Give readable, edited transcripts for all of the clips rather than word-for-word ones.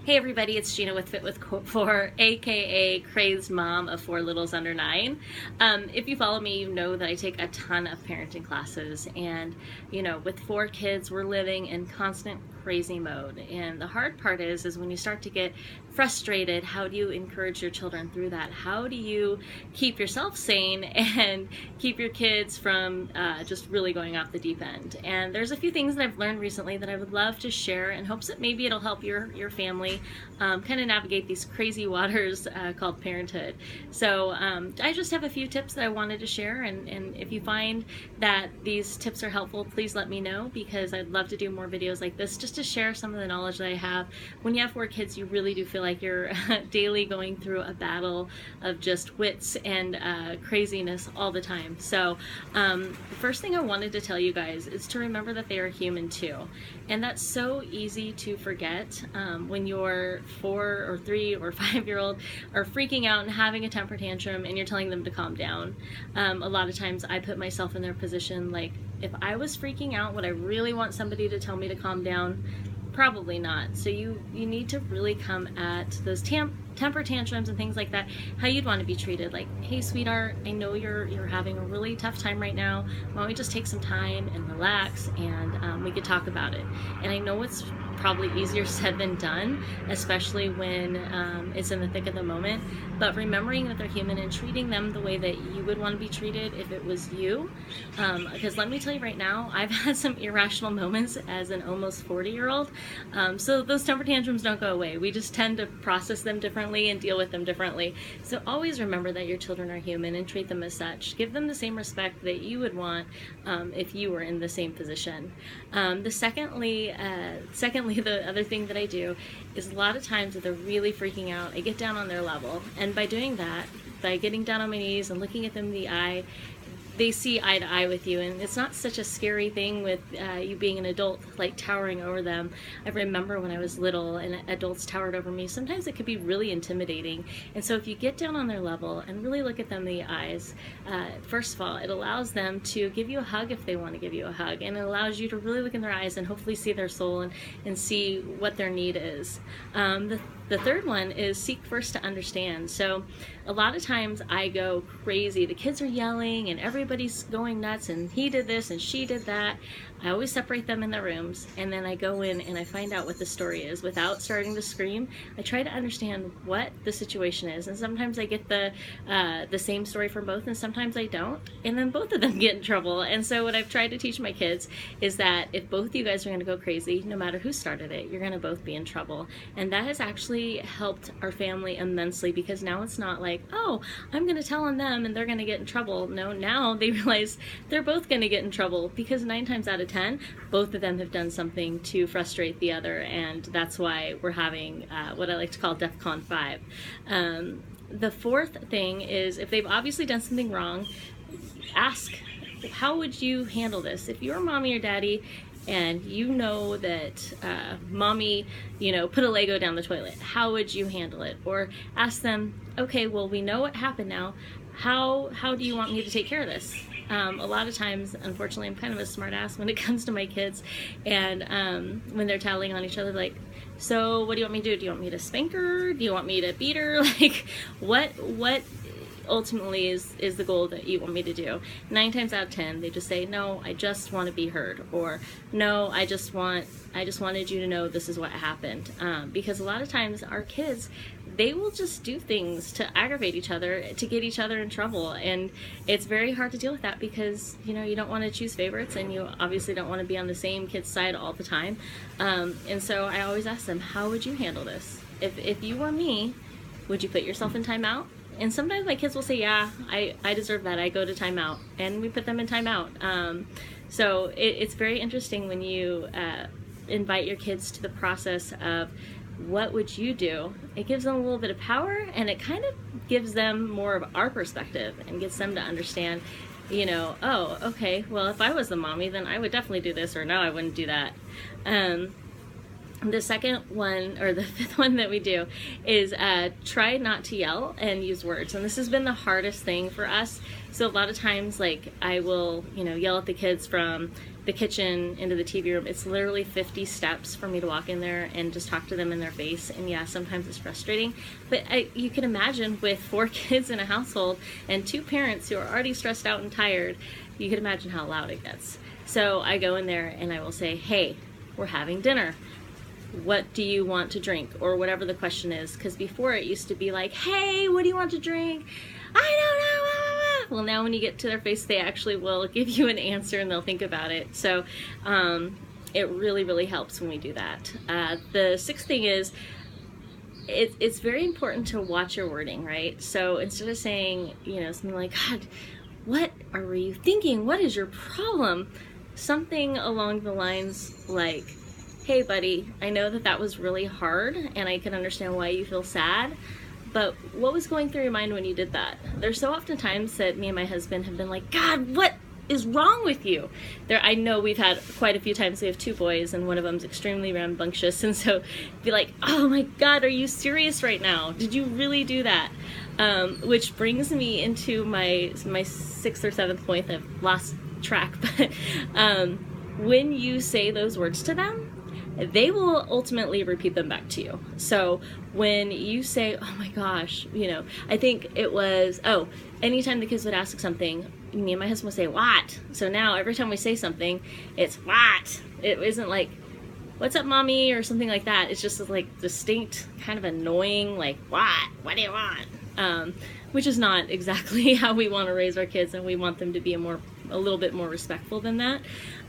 Hey everybody, it's Gina with Fit with 4, aka Crazed Mom of 4 Littles Under 9. If you follow me, you know that I take a ton of parenting classes, and with 4 kids, we're living in constant crazy mode. And the hard part is when you start to get frustrated, how do you encourage your children through that? How do you keep yourself sane and keep your kids from just really going off the deep end? And there's a few things that I've learned recently that I would love to share in hopes that maybe it'll help your family kind of navigate these crazy waters called parenthood. So I just have a few tips that I wanted to share, and if you find that these tips are helpful, please let me know, because I'd love to do more videos like this just to share some of the knowledge that I have. When you have 4 kids, you really do feel like you're daily going through a battle of just wits and craziness all the time. So the first thing I wanted to tell you guys is to remember that they are human too. And that's so easy to forget when your 4 or 3 or 5-year-old are freaking out and having a temper tantrum and you're telling them to calm down. A lot of times I put myself in their position, like, if I was freaking out, would I really want somebody to tell me to calm down? Probably not. So you need to really come at those temper tantrums and things like that how you'd want to be treated. Like, hey sweetheart, I know you're having a really tough time right now. Why don't we just take some time and relax, and we could talk about it. And I know it's probably easier said than done, especially when it's in the thick of the moment, but remembering that they're human and treating them the way that you would want to be treated if it was you. Because let me tell you right now, I've had some irrational moments as an almost 40-year-old. So those temper tantrums don't go away. We just tend to process them differently and deal with them differently. So always remember that your children are human and treat them as such. Give them the same respect that you would want if you were in the same position. Secondly, the other thing that I do is, a lot of times if they're really freaking out, I get down on their level. And by doing that, by getting down on my knees and looking at them in the eye, they see eye to eye with you, and it's not such a scary thing with you being an adult, like towering over them. I remember when I was little and adults towered over me, sometimes it could be really intimidating. And so if you get down on their level and really look at them in the eyes, first of all, it allows them to give you a hug if they want to give you a hug, and it allows you to really look in their eyes and hopefully see their soul and see what their need is. The third one is seek first to understand. So a lot of times I go crazy. The kids are yelling and everybody's going nuts, and he did this and she did that. I always separate them in their rooms, and then I go in and I find out what the story is without starting to scream. I try to understand what the situation is, and sometimes I get the same story from both, and sometimes I don't, and then both of them get in trouble. And so what I've tried to teach my kids is that if both of you guys are going to go crazy, no matter who started it, you're going to both be in trouble. And that has actually helped our family immensely, because now it's not like, oh, I'm going to tell on them and they're going to get in trouble. No, now they realize they're both going to get in trouble, because 9 times out of 10, both of them have done something to frustrate the other, and that's why we're having what I like to call DEFCON 5. The fourth thing is, if they've obviously done something wrong, ask, how would you handle this? If you're mommy or daddy and you know that mommy, put a Lego down the toilet, how would you handle it? Or ask them, okay, well, we know what happened now. How do you want me to take care of this? A lot of times, unfortunately, I'm kind of a smart ass when it comes to my kids, and when they're tattling on each other, like, so what do you want me to do? Do you want me to spank her? Do you want me to beat her? Like, what ultimately is the goal that you want me to do? 9 times out of 10, they just say, no, I just want to be heard, or no, I just wanted you to know this is what happened. Because a lot of times our kids, they will just do things to aggravate each other, to get each other in trouble, and it's very hard to deal with that, because you don't want to choose favorites, and you obviously don't want to be on the same kid's side all the time. And so I always ask them, how would you handle this? If you were me, would you put yourself in timeout? And sometimes my kids will say, yeah, I deserve that, I go to timeout, and we put them in timeout. So it's very interesting when you invite your kids to the process of, what would you do? It gives them a little bit of power, and it kind of gives them more of our perspective and gets them to understand, oh, okay, well, if I was the mommy, then I would definitely do this, or no, I wouldn't do that. The second one, or the fifth one that we do, is try not to yell and use words. And this has been the hardest thing for us. So a lot of times, like, I will, yell at the kids from the kitchen into the TV room, it's literally 50 steps for me to walk in there and just talk to them in their face. And yeah, sometimes it's frustrating, but you can imagine with 4 kids in a household and 2 parents who are already stressed out and tired, you can imagine how loud it gets. So I go in there and I will say, hey, we're having dinner. What do you want to drink? Or whatever the question is. Because before it used to be like, hey, what do you want to drink? I don't know. Well, now when you get to their face, they actually will give you an answer and they'll think about it. So it really, really helps when we do that. The 6th thing is, it's very important to watch your wording, right? So instead of saying, you know, something like, God, what are you thinking? What is your problem? Something along the lines like, hey buddy, I know that was really hard and I can understand why you feel sad, but what was going through your mind when you did that? There's so often times that me and my husband have been like, God, what is wrong with you? I know we've had quite a few times, we have 2 boys and one of them's extremely rambunctious, and so be like, oh my God, are you serious right now? Did you really do that? Which brings me into my 6th or 7th point. I've lost track, but when you say those words to them, they will ultimately repeat them back to you. So when you say, oh my gosh, you know, I think it was, anytime the kids would ask something, me and my husband would say, what? So now every time we say something, it's what? It isn't like, what's up, mommy, or something like that. It's just like distinct, kind of annoying, like, what? What do you want? Which is not exactly how we want to raise our kids, and we want them to be a little bit more respectful than that.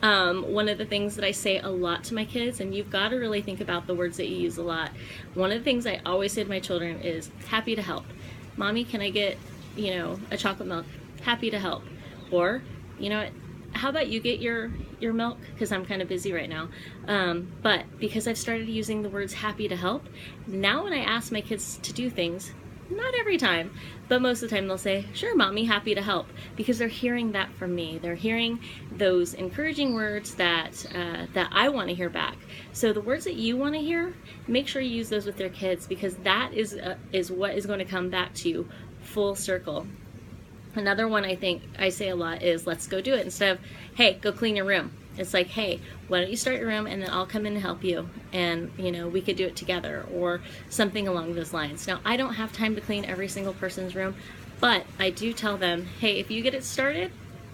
One of the things that I say a lot to my kids, and you've got to really think about the words that you use a lot. One of the things I always say to my children is, happy to help. Mommy, can I get, you know, a chocolate milk? Happy to help. Or, you know what, how about you get your milk? Because I'm kind of busy right now. But because I've started using the words happy to help, now when I ask my kids to do things, not every time, but most of the time they'll say, sure, mommy, happy to help, because they're hearing that from me. They're hearing those encouraging words that I want to hear back. So the words that you want to hear, make sure you use those with their kids, because that is what is going to come back to you full circle. Another one I think I say a lot is, let's go do it, instead of, hey, go clean your room. It's like, hey, why don't you start your room and then I'll come in and help you, and you know, we could do it together, or something along those lines. Now, I don't have time to clean every single person's room, but I do tell them, hey, if you get it started,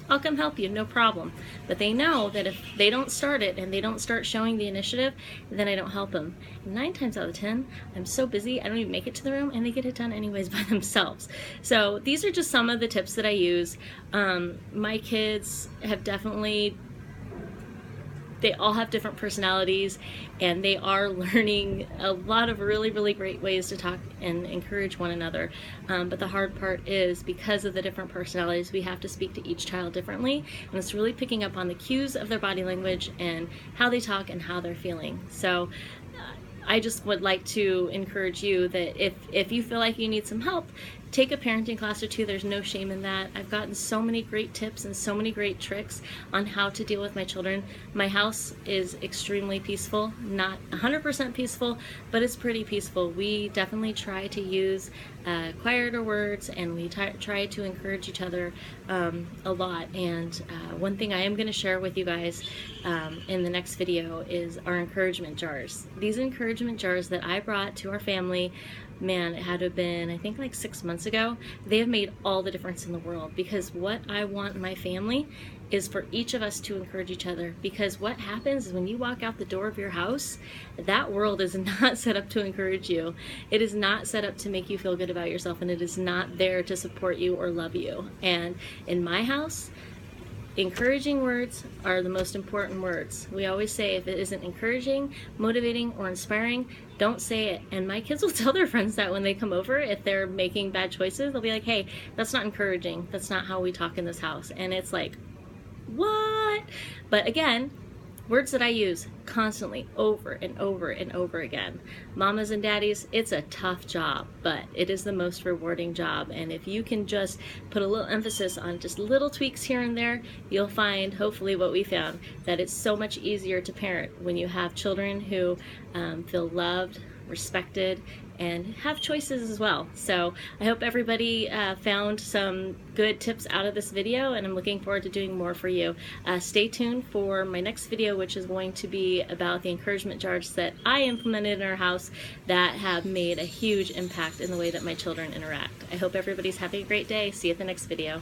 I'll come help you, no problem. But they know that if they don't start it and they don't start showing the initiative, then I don't help them. 9 times out of 10, I'm so busy, I don't even make it to the room, and they get it done anyways by themselves. So these are just some of the tips that I use. My kids have definitely, they all have different personalities, and they are learning a lot of really, really great ways to talk and encourage one another. But the hard part is, because of the different personalities, we have to speak to each child differently, and it's really picking up on the cues of their body language and how they talk and how they're feeling. So I just would like to encourage you that if you feel like you need some help, take a parenting class or 2. There's no shame in that. I've gotten so many great tips and so many great tricks on how to deal with my children. My house is extremely peaceful, not 100% peaceful, but it's pretty peaceful. We definitely try to use quieter words, and we try to encourage each other a lot. And one thing I am going to share with you guys in the next video is our encouragement jars. These encouragement jars that I brought to our family, man, it had to have been, I think, like 6 months ago. They have made all the difference in the world, because what I want in my family is for each of us to encourage each other. Because what happens is, when you walk out the door of your house, that world is not set up to encourage you. It is not set up to make you feel good about yourself, and it is not there to support you or love you. And in my house, encouraging words are the most important words. We always say, if it isn't encouraging, motivating, or inspiring, don't say it. And my kids will tell their friends that when they come over, if they're making bad choices, they'll be like, hey, that's not encouraging. That's not how we talk in this house. And it's like, what? But again, words that I use: constantly over and over and over again. Mamas and daddies, it's a tough job, but it is the most rewarding job. And if you can just put a little emphasis on just little tweaks here and there, you'll find, hopefully what we found, that it's so much easier to parent when you have children who feel loved, respected, and have choices as well. So I hope everybody found some good tips out of this video, and I'm looking forward to doing more for you. Stay tuned for my next video, which is going to be about the encouragement jars that I implemented in our house that have made a huge impact in the way that my children interact. I hope everybody's having a great day. See you at the next video.